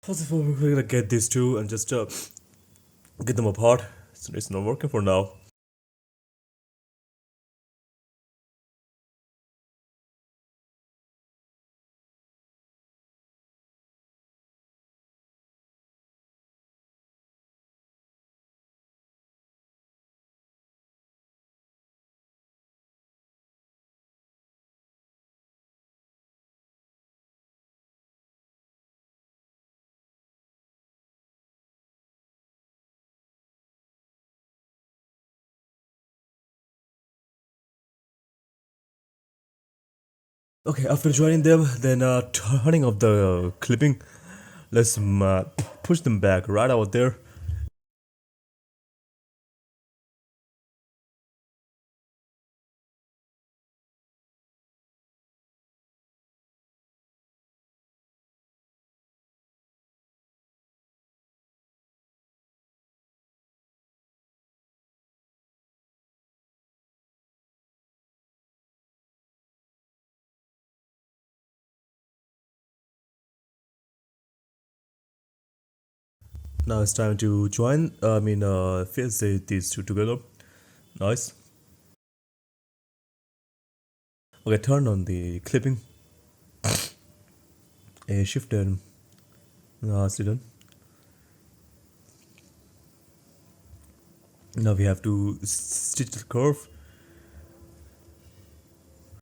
First of all, we're gonna get these two and just get them apart. So it's not working for now. Okay, after joining them, then turning off the clipping, let's push them back right out there. Now it's time to join. Fuse these two together. Nice. Okay, turn on the clipping. Shift and sit done. Now we have to stitch the curve.